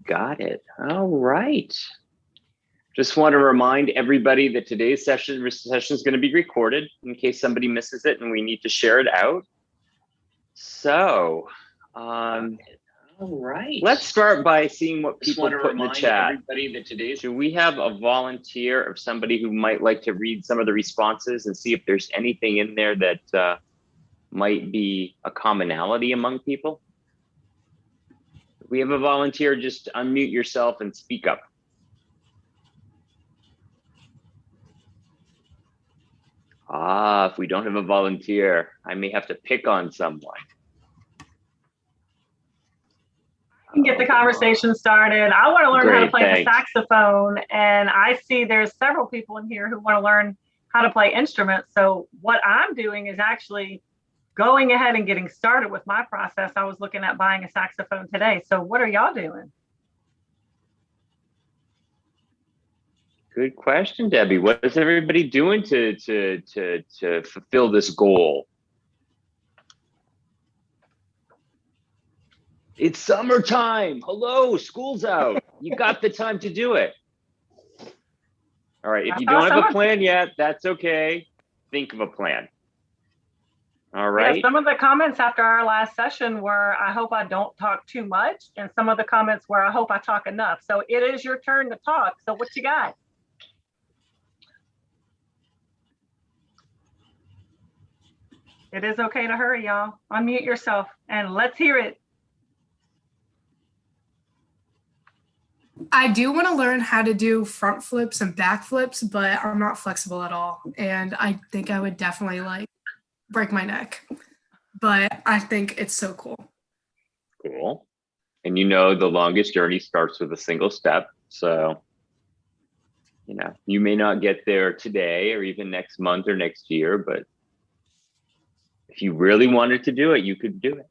Got it. All right. Just want to remind everybody that today's session is going to be recorded in case somebody misses it and we need to share it out. So, all right. Let's start by seeing what people put in the chat. Do we have a volunteer of somebody who might like to read some of the responses and see if there's anything in there that might be a commonality among people? If we have a volunteer, just unmute yourself and speak up. If we don't have a volunteer, I may have to pick on someone. I can get the conversation started. I want to learn how to play the saxophone, and I see there's several people in here who want to learn how to play instruments. So what I'm doing is actually going ahead and getting started with my process. I was looking at buying a saxophone today. So what are y'all doing? Good question, Debbie. What is everybody doing to fulfill this goal? It's summertime. Hello, school's out. You got the time to do it. All right, if you don't have a plan yet, that's okay. Think of a plan. All right. Yeah, some of the comments after our last session were, I hope I don't talk too much. And some of the comments were, I hope I talk enough. So it is your turn to talk. So what you got? It is okay to hurry, y'all. Unmute yourself and let's hear it. I do want to learn how to do front flips and back flips, but I'm not flexible at all. And I think I would definitely like break my neck. But I think it's so cool. Cool. And you know, the longest journey starts with a single step. So, you know, you may not get there today or even next month or next year, but if you really wanted to do it, you could do it.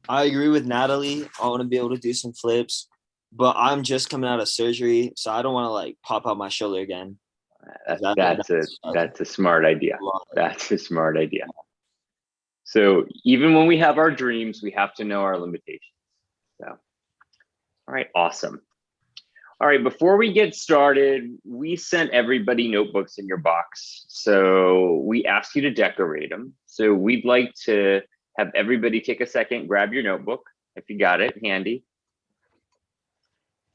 I agree with Natalie. I want to be able to do some flips, but I'm just coming out of surgery, so I don't want to like pop out my shoulder again. That's a smart idea. That's a smart idea. So even when we have our dreams, we have to know our limitations. So, all right, awesome. All right, before we get started, we sent everybody notebooks in your box. So we asked you to decorate them. So we'd like to have everybody take a second, grab your notebook, if you got it handy.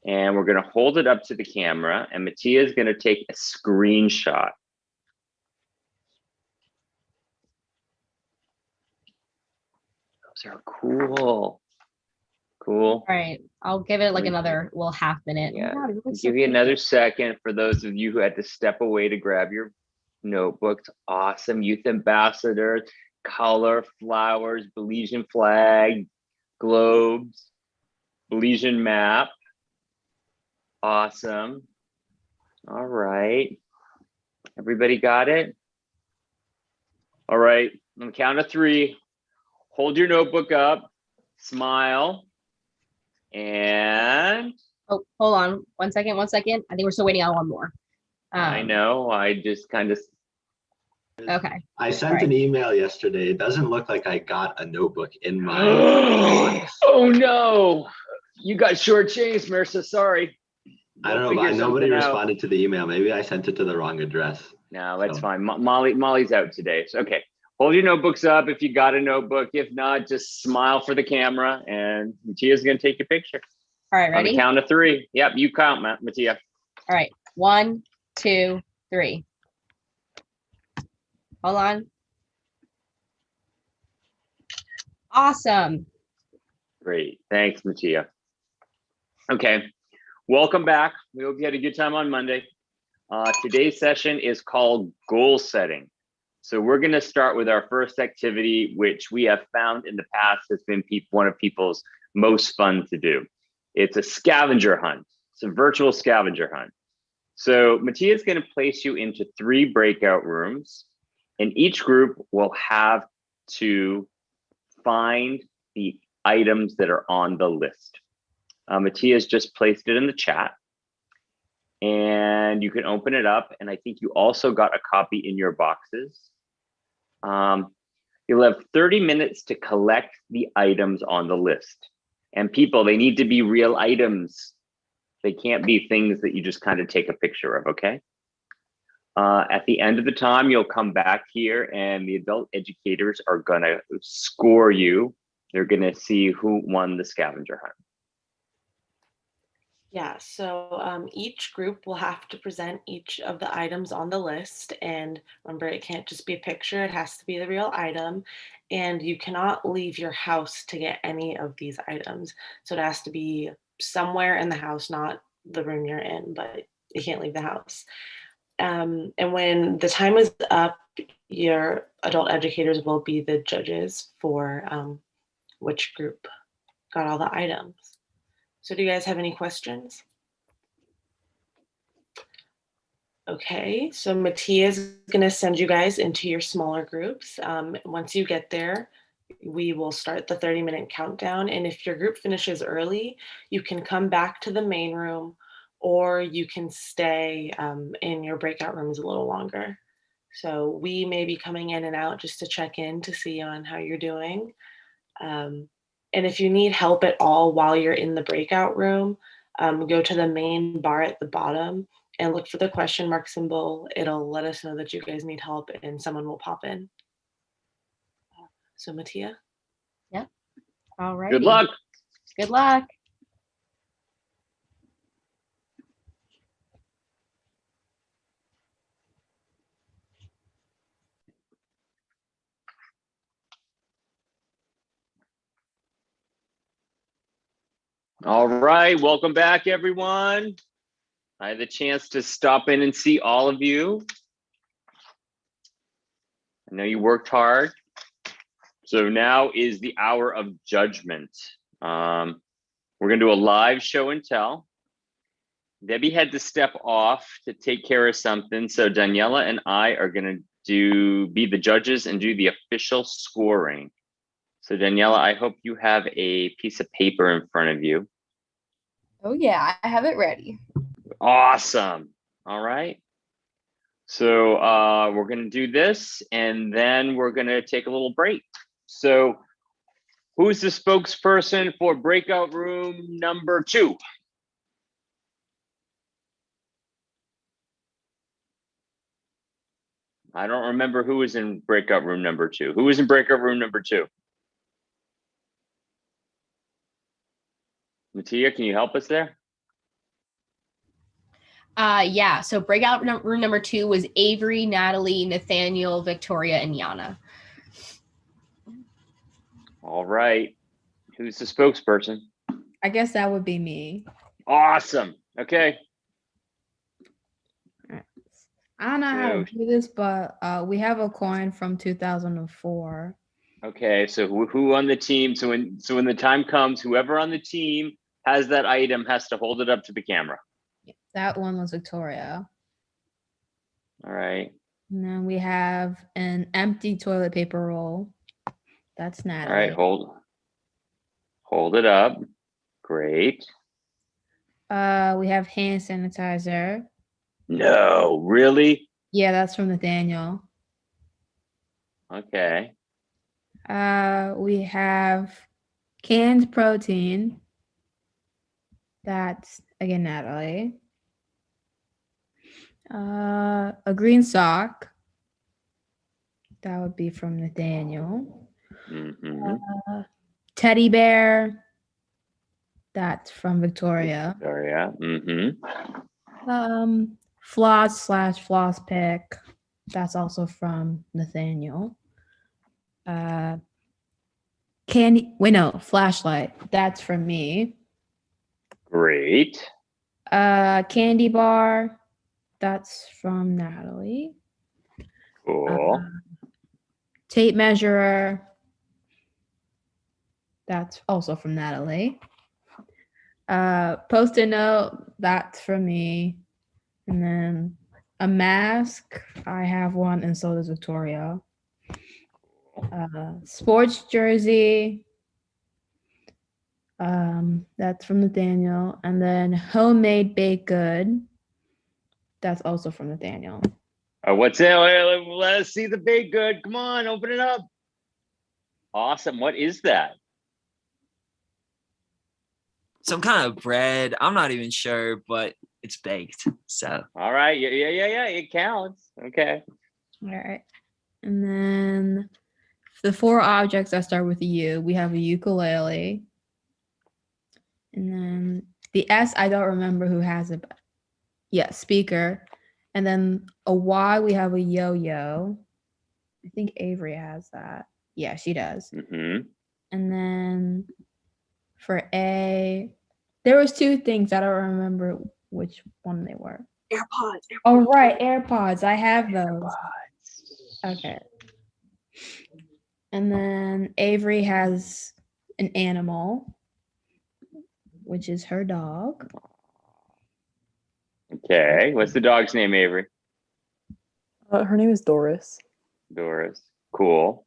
And we're gonna hold it up to the camera and Mattia is gonna take a screenshot. Those are cool. Cool. All right, I'll give it like another little half minute. Yeah, give you another second for those of you who had to step away to grab your notebooks. Awesome. Youth ambassadors, color, flowers, Belizean flag, globes, Belizean map. Awesome. All right. Everybody got it? All right. On the count of 3, hold your notebook up, smile. And hold on 1 second. I think we're still waiting on one more. I know, I just kind of okay. I sent an email yesterday. It doesn't look like I got a notebook in my oh no, you got shortchanged, Marissa. Sorry. I don't know, but nobody responded to the email. Maybe I sent it to the wrong address. No, that's fine. Molly's out today. So okay. Hold your notebooks up if you got a notebook. If not, just smile for the camera and Mattia's gonna take your picture. All right, ready? On the count of 3. Yep, you count, Mattia. All right, 1, 2, 3. Hold on. Awesome. Great, thanks, Mattia. Okay, welcome back. We hope you had a good time on Monday. Today's session is called goal setting. So we're going to start with our first activity, which we have found in the past has been one of people's most fun to do. It's a scavenger hunt. It's a virtual scavenger hunt. So Mattia is going to place you into 3 breakout rooms, and each group will have to find the items that are on the list. Mattia has just placed it in the chat, and you can open it up. And I think you also got a copy in your boxes. You'll have 30 minutes to collect the items on the list. And people, they need to be real items. They can't be things that you just kind of take a picture of, okay? At the end of the time, you'll come back here and the adult educators are gonna score you. They're gonna see who won the scavenger hunt. Yeah, so each group will have to present each of the items on the list. And remember, it can't just be a picture, it has to be the real item. And you cannot leave your house to get any of these items. So it has to be somewhere in the house, not the room you're in, but you can't leave the house. And when the time is up, your adult educators will be the judges for which group got all the items. So do you guys have any questions? Okay, so Mattia is going to send you guys into your smaller groups. Once you get there, we will start the 30-minute countdown. And if your group finishes early, you can come back to the main room or you can stay in your breakout rooms a little longer. So we may be coming in and out just to check in to see on how you're doing. And if you need help at all while you're in the breakout room, go to the main bar at the bottom and look for the question mark symbol. It'll let us know that you guys need help and someone will pop in. So Mattia? Yep. All right. Good luck. Good luck. All right, welcome back, everyone. I had the chance to stop in and see all of you. I know you worked hard. So now is the hour of judgment. We're gonna do a live show and tell. Debbie had to step off to take care of something. So Daniela and I are gonna be the judges and do the official scoring. So Daniela, I hope you have a piece of paper in front of you. Oh yeah, I have it ready. Awesome. All right. So we're gonna do this and then we're gonna take a little break. So who's the spokesperson for breakout room number 2? I don't remember who was in breakout room number 2. Who was in breakout room number 2? Mattia, can you help us there? Yeah, so breakout room number 2 was Avery, Natalie, Nathaniel, Victoria, and Yana. All right. Who's the spokesperson? I guess that would be me. Awesome. Okay. I don't know how to do this, but we have a coin from 2004. Okay, so who on the team? So when the time comes, whoever on the team has that item has to hold it up to the camera. That one was Victoria. All right. And then we have an empty toilet paper roll. That's Natalie. All right, hold it up. Great. We have hand sanitizer. No, really? Yeah, that's from Nathaniel. Okay. We have canned protein. That's again Natalie. A green sock. That would be from Nathaniel. Mm-hmm. Teddy bear. That's from Victoria. Victoria. Mm-hmm. Floss pick. That's also from Nathaniel. Flashlight. That's from me. Great. Candy bar. That's from Natalie. Cool. Tape measurer. That's also from Natalie. Post-it note. That's from me. And then a mask. I have one, and so does Victoria. Sports jersey. That's from Nathaniel. And then homemade baked good. That's also from Nathaniel. What's it? Let us see the baked good. Come on, open it up. Awesome. What is that? some kind of bread. I'm not even sure, but it's baked. So All right. Yeah. It counts. Okay. All right. And then the 4 objects that start with a U, we have a ukulele. And then the S, I don't remember who has it. But yeah, speaker. And then a Y, we have a yo-yo. I think Avery has that. Yeah, she does. Mm-hmm. And then for A, there was 2 things. I don't remember which one they were. AirPods. Oh, right, AirPods. I have those. Okay. And then Avery has an animal, which is her dog. Okay. What's the dog's name, Avery? Her name is Doris. Doris. Cool.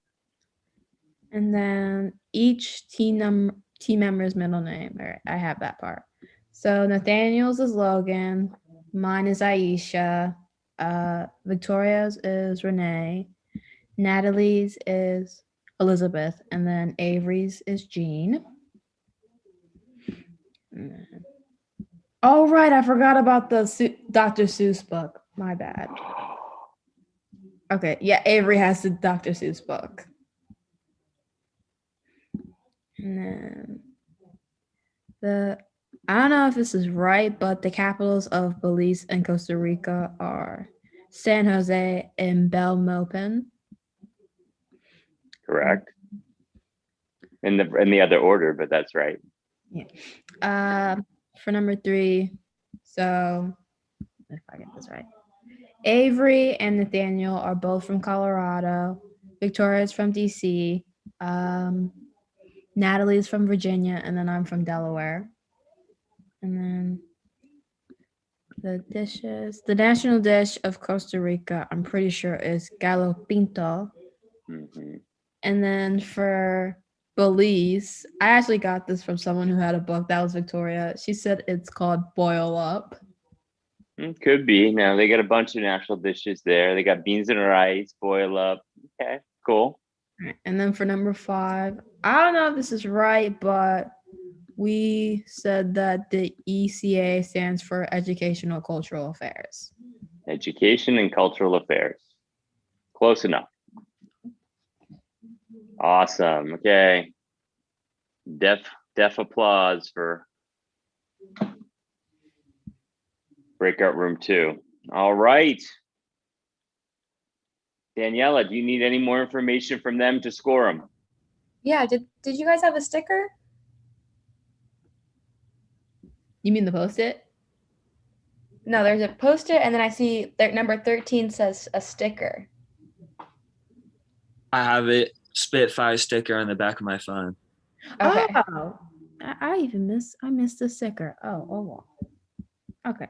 And then each team member's middle name. All right, I have that part. So Nathaniel's is Logan. Mine is Aisha. Victoria's is Renee. Natalie's is Elizabeth. And then Avery's is Jean. Oh, right. I forgot about the Dr. Seuss book. My bad. Okay. Yeah, Avery has the Dr. Seuss book. And then I don't know if this is right, but the capitals of Belize and Costa Rica are San Jose and Belmopan. Correct. In the other order, but that's right. Yeah. For number 3, so if I get this right, Avery and Nathaniel are both from Colorado. Victoria's from DC. Natalie's from Virginia, and then I'm from Delaware. And then the dishes, the national dish of Costa Rica, I'm pretty sure is gallo pinto. Mm-hmm. And then for Belize, I actually got this from someone who had a book. That was Victoria. She said it's called boil up. Could be. Now they got a bunch of national dishes there. They got beans and rice, boil up. Okay, cool. And then for number 5, I don't know if this is right, but we said that the ECA stands for Educational Cultural Affairs. Education and cultural affairs. Close enough. Awesome. Okay. Deaf applause for breakout room 2. All right. Daniela, do you need any more information from them to score them? Yeah, did you guys have a sticker? You mean the Post-it? No, there's a Post-it, and then I see number 13 says a sticker. I have it Spitfire sticker on the back of my phone. Okay. Oh, I missed the sticker. Oh, well. Okay.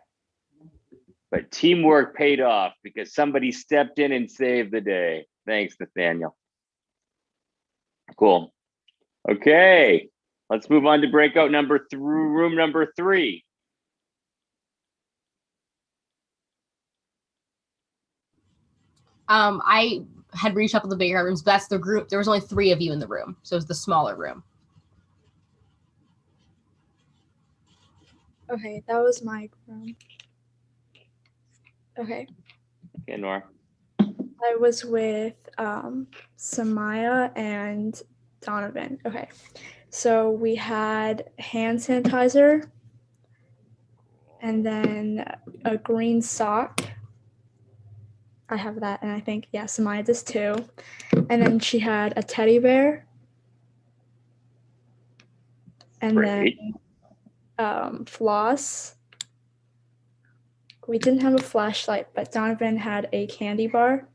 But teamwork paid off because somebody stepped in and saved the day. Thanks, Nathaniel. Cool. Okay, let's move on to breakout room number 3. I had reshuffled the bigger rooms, but that's the group. There was only 3 of you in the room, so it was the smaller room. Okay, that was my room. Okay. Okay, Nora. I was with Samaya and Donovan. Okay. So we had hand sanitizer and then a green sock. I have that, and I think, yeah, Samaya does too. And then she had a teddy bear. And Great. then floss. We didn't have a flashlight, but Donovan had a candy bar.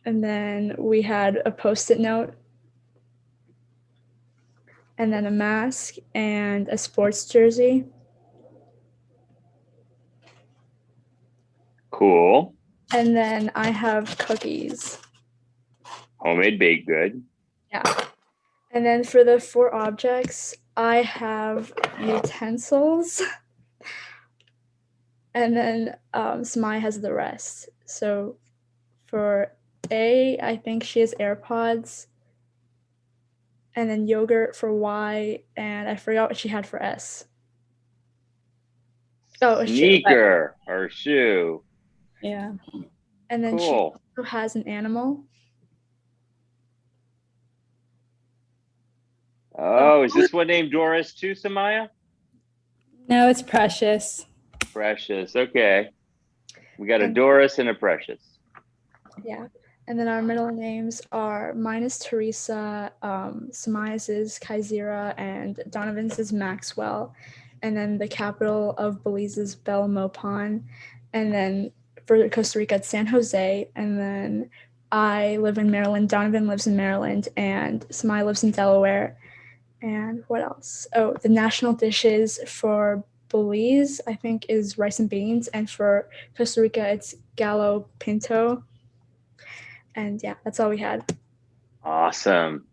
And then we had a Post-it note. And then a mask and a sports jersey. Cool. And then I have cookies. Homemade baked good. Yeah. And then for the 4 objects, I have utensils. And then Samaya has the rest. So for A, I think she has AirPods. and then yogurt for Y, and I forgot what she had for S. Oh, a sneaker or shoe. Yeah. And then she Cool. also has an animal. Oh, is this one named Doris too, Samaya? No, it's Precious. Precious. Okay. We got a Doris and a Precious. Yeah. And then our middle names are, mine is Teresa, Samaya's is Kaizira, and Donovan's is Maxwell. And then the capital of Belize is Belmopan. And then for Costa Rica, it's San Jose. And then I live in Maryland, Donovan lives in Maryland, and Samaya lives in Delaware. And what else? Oh, the national dishes for Belize, I think, is rice and beans. And for Costa Rica, it's gallo pinto. And yeah, that's all we had. Awesome.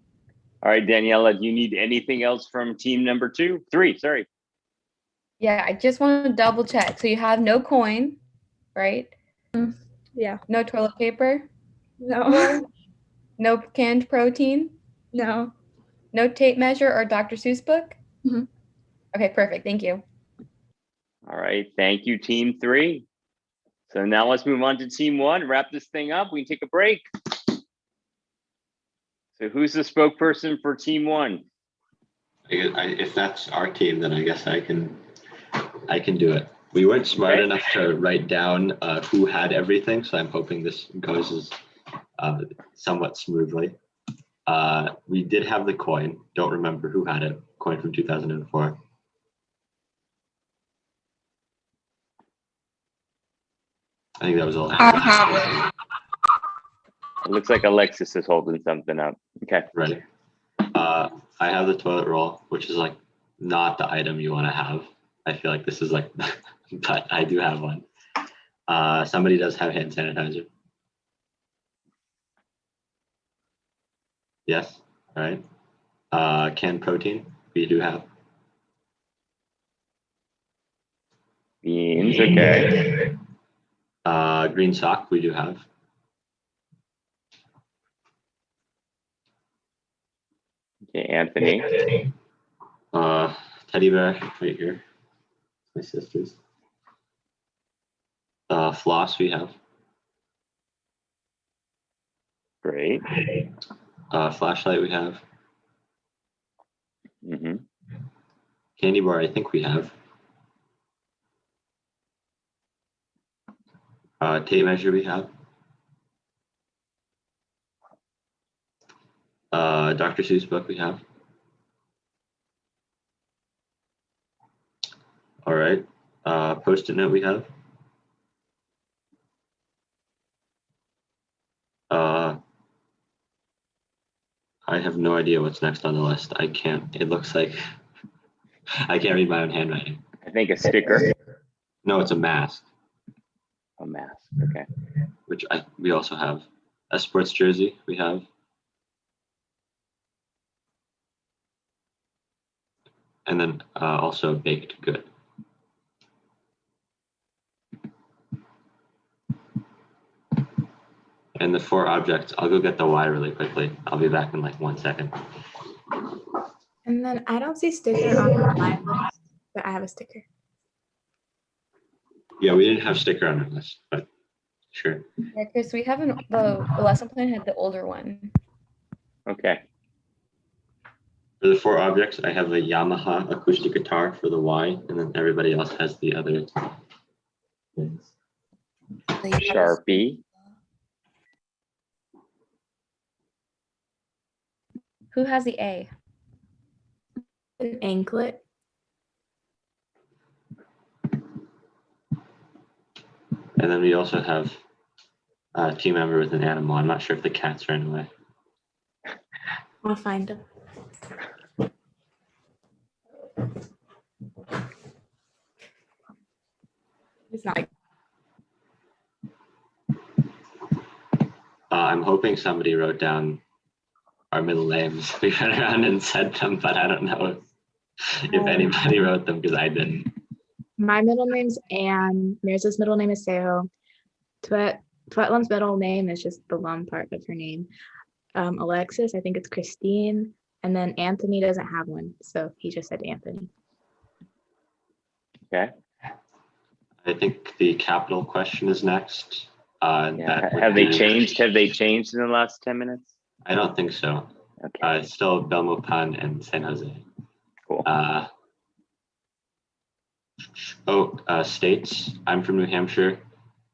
All right, Daniela, do you need anything else from team number 3? Sorry. Yeah, I just want to double check. So you have no coin, right? Yeah. No toilet paper? No. No canned protein? No. No tape measure or Dr. Seuss book? Mhm. Okay, perfect. Thank you. All right. Thank you, team 3. So now let's move on to team 1. Wrap this thing up. We can take a break. So who's the spokesperson for team 1? If that's our team, then I guess I can do it. We weren't smart enough to write down who had everything, so I'm hoping this goes somewhat smoothly. We did have the coin. Don't remember who had it. Coin from 2004. I think that was all. I have it. It looks like Alexis is holding something up. Okay. Right. I have the toilet roll, which is like not the item you want to have. I feel like this is like, but I do have one. Somebody does have hand sanitizer. Yes. All right. Canned protein, we do have. Beans, okay. Green sock, we do have. Okay, Anthony. Teddy bear right here. My sister's. Floss we have. Great. Flashlight we have. Mm-hmm. Candy bar I think we have. Tape measure we have. Dr. Seuss book we have. All right. Post-it note we have. I have no idea what's next on the list. I can't. It looks like I can't read my own handwriting. I think a sticker. No, it's a mask. A mask. Okay. Which we also have. A sports jersey we have. And then also a baked good. And the 4 objects, I'll go get the Y really quickly. I'll be back in like 1 second. And then I don't see sticker on my list, but I have a sticker. Yeah, we didn't have sticker on our list, but sure. Yeah, Chris, we have the lesson plan had the older one. Okay. For the 4 objects, I have a Yamaha acoustic guitar for the Y, and then everybody else has the other things. Sharpie. Who has the A? An anklet. And then we also have a team member with an animal. I'm not sure if the cats ran away. I'll find them. It's not. I'm hoping somebody wrote down our middle names. We went around and said them, but I don't know if anybody wrote them because I didn't. My middle name's Anne. Mirza's middle name is Seo. Twetlam's middle name is just the Lum part of her name. Alexis, I think it's Christine. And then Anthony doesn't have one, so he just said Anthony. Okay. I think the capital question is next. Yeah. Have they changed? Have they changed in the last 10 minutes? I don't think so. Okay. It's still Belmopan and San Jose. Cool. States. I'm from New Hampshire.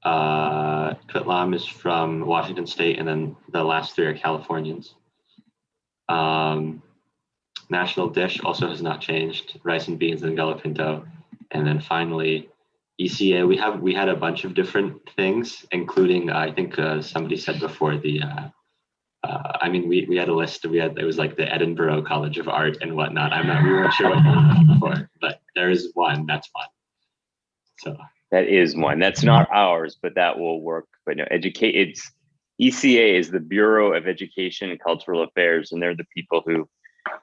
Kutlam is from Washington State, and then the last three are Californians. National dish also has not changed: rice and beans and gallo pinto. And then finally, ECA. We had a bunch of different things, including I think somebody said before the. We had a list. It was like the Edinburgh College of Art and whatnot. We weren't sure what you were before, but there is one. That's one. So that is one. That's not ours, but that will work. But no, it's ECA is the Bureau of Education and Cultural Affairs, and they're the people who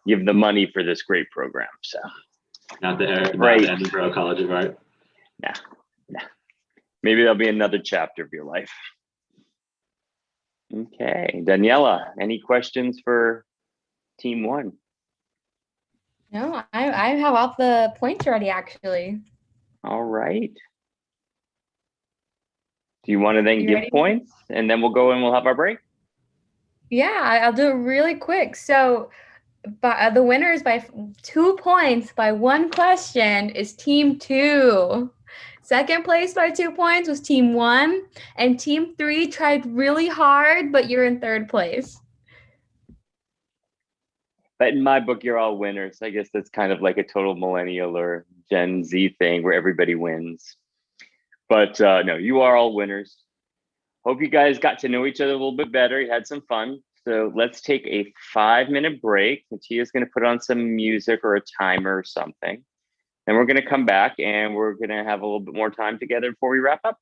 give the money for this great program. So not the Edinburgh College of Art. Nah. Maybe there'll be another chapter of your life. Okay, Daniela, any questions for team one? No, I have all the points already, actually. All right. Do you want to then give points and then we'll go and we'll have our break? Yeah, I'll do it really quick. So the winners by 2 points by one question is team 2. Second place by 2 points was team 1, and team 3 tried really hard, but you're in third place. But in my book, you're all winners. I guess that's kind of like a total millennial or Gen Z thing where everybody wins. But no, you are all winners. Hope you guys got to know each other a little bit better. You had some fun. So let's take a 5-minute break. Matia's going to put on some music or a timer or something. And we're going to come back and we're going to have a little bit more time together before we wrap up.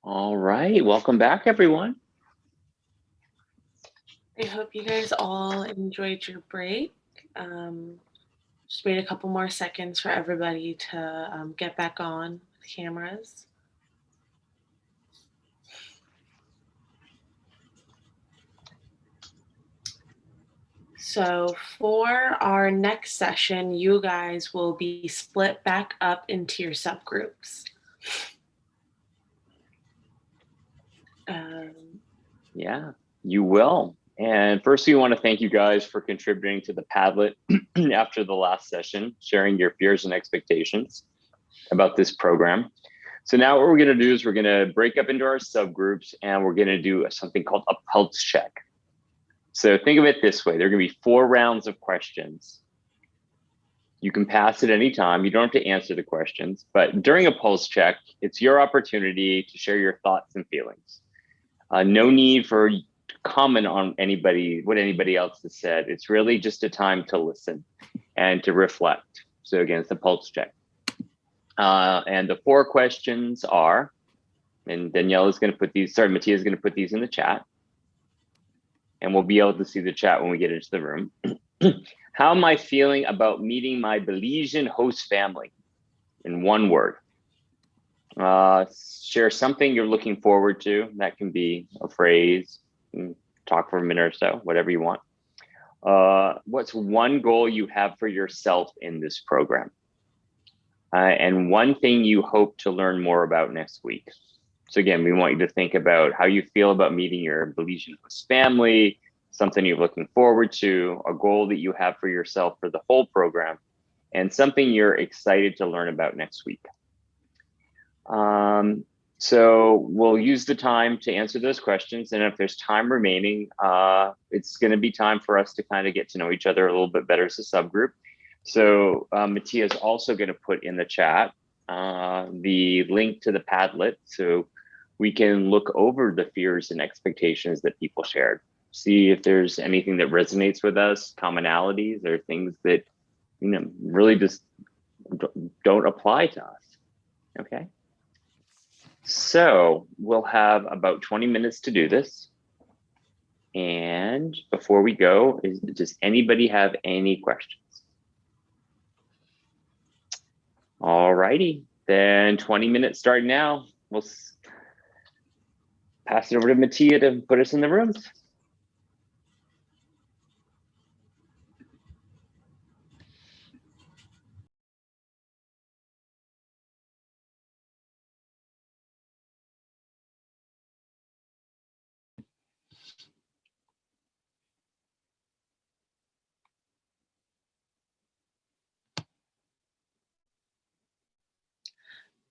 All right, welcome back, everyone. I hope you guys all enjoyed your break. Just wait a couple more seconds for everybody to get back on the cameras. So for our next session, you guys will be split back up into your subgroups. Yeah, you will. And first, we want to thank you guys for contributing to the Padlet after the last session, sharing your fears and expectations about this program. So now what we're going to do is we're going to break up into our subgroups and we're going to do something called a pulse check. So think of it this way. There are going to be 4 rounds of questions. You can pass at any time. You don't have to answer the questions, but during a pulse check, it's your opportunity to share your thoughts and feelings. No need for comment on what anybody else has said. It's really just a time to listen and to reflect. So again, it's a pulse check. And the 4 questions are, and Daniela's going to put these, Matia's going to put these in the chat. And we'll be able to see the chat when we get into the room. How am I feeling about meeting my Belizean host family? In 1 word. Share something you're looking forward to. That can be a phrase. Talk for a minute or so, whatever you want. What's 1 goal you have for yourself in this program? And 1 thing you hope to learn more about next week. So again, we want you to think about how you feel about meeting your Belizean host family, something you're looking forward to, a goal that you have for yourself for the whole program, and something you're excited to learn about next week. So we'll use the time to answer those questions. And if there's time remaining, it's going to be time for us to kind of get to know each other a little bit better as a subgroup. So Mattia is also going to put in the chat the link to the Padlet so we can look over the fears and expectations that people shared. See if there's anything that resonates with us, commonalities, or things that really just don't apply to us. Okay. So we'll have about 20 minutes to do this. And before we go, does anybody have any questions? All righty, then 20 minutes start now. We'll pass it over to Mattia to put us in the rooms.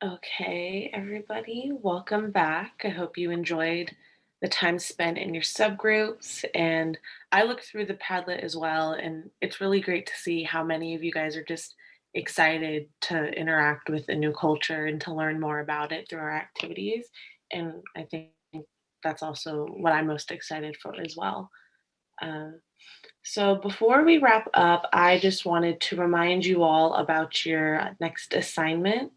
Okay, everybody, welcome back. I hope you enjoyed the time spent in your subgroups. And I looked through the Padlet as well, and it's really great to see how many of you guys are just excited to interact with a new culture and to learn more about it through our activities. And I think that's also what I'm most excited for as well. So before we wrap up, I just wanted to remind you all about your next assignment.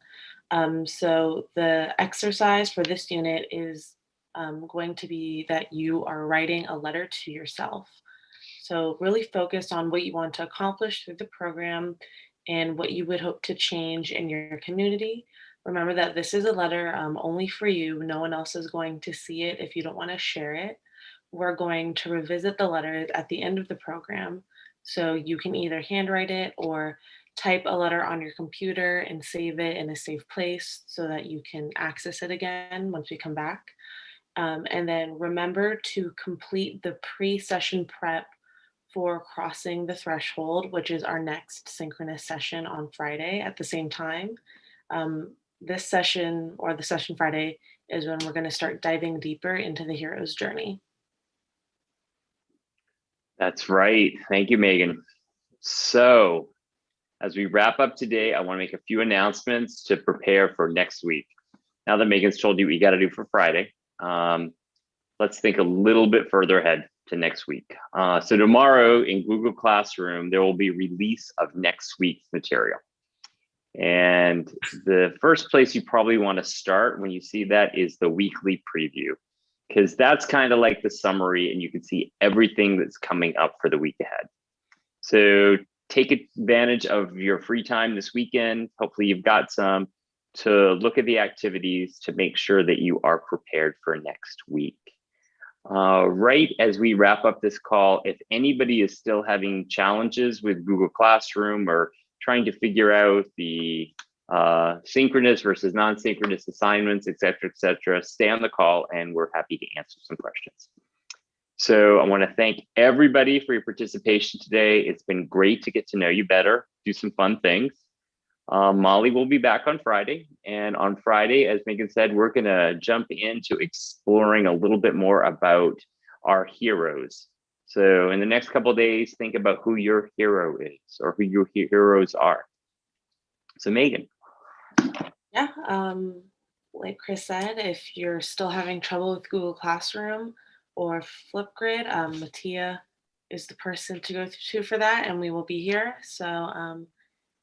So the exercise for this unit is going to be that you are writing a letter to yourself. So really focus on what you want to accomplish through the program and what you would hope to change in your community. Remember that this is a letter only for you. No one else is going to see it if you don't want to share it. We're going to revisit the letter at the end of the program. So you can either handwrite it or type a letter on your computer and save it in a safe place so that you can access it again once we come back. And then remember to complete the pre-session prep for crossing the threshold, which is our next synchronous session on Friday at the same time. This session, or the session Friday, is when we're going to start diving deeper into the hero's journey. That's right. Thank you, Megan. So as we wrap up today, I want to make a few announcements to prepare for next week. Now that Megan's told you what you got to do for Friday, let's think a little bit further ahead to next week. So tomorrow in Google Classroom, there will be release of next week's material. And the first place you probably want to start when you see that is the weekly preview, because that's kind of like the summary and you can see everything that's coming up for the week ahead. So take advantage of your free time this weekend. Hopefully you've got some to look at the activities to make sure that you are prepared for next week. Right as we wrap up this call, if anybody is still having challenges with Google Classroom or trying to figure out the synchronous versus non-synchronous assignments, et cetera, stay on the call and we're happy to answer some questions. So I want to thank everybody for your participation today. It's been great to get to know you better, do some fun things. Molly will be back on Friday. And on Friday, as Megan said, we're going to jump into exploring a little bit more about our heroes. So in the next couple of days, think about who your hero is or who your heroes are. So Megan. Yeah, like Chris said, if you're still having trouble with Google Classroom or Flipgrid, Mattia is the person to go to for that, and we will be here. So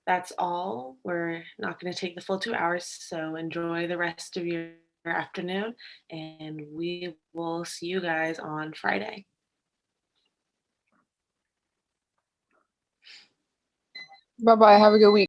that's all. We're not going to take the full 2 hours, so enjoy the rest of your afternoon, and we will see you guys on Friday. Bye-bye. Have a good week.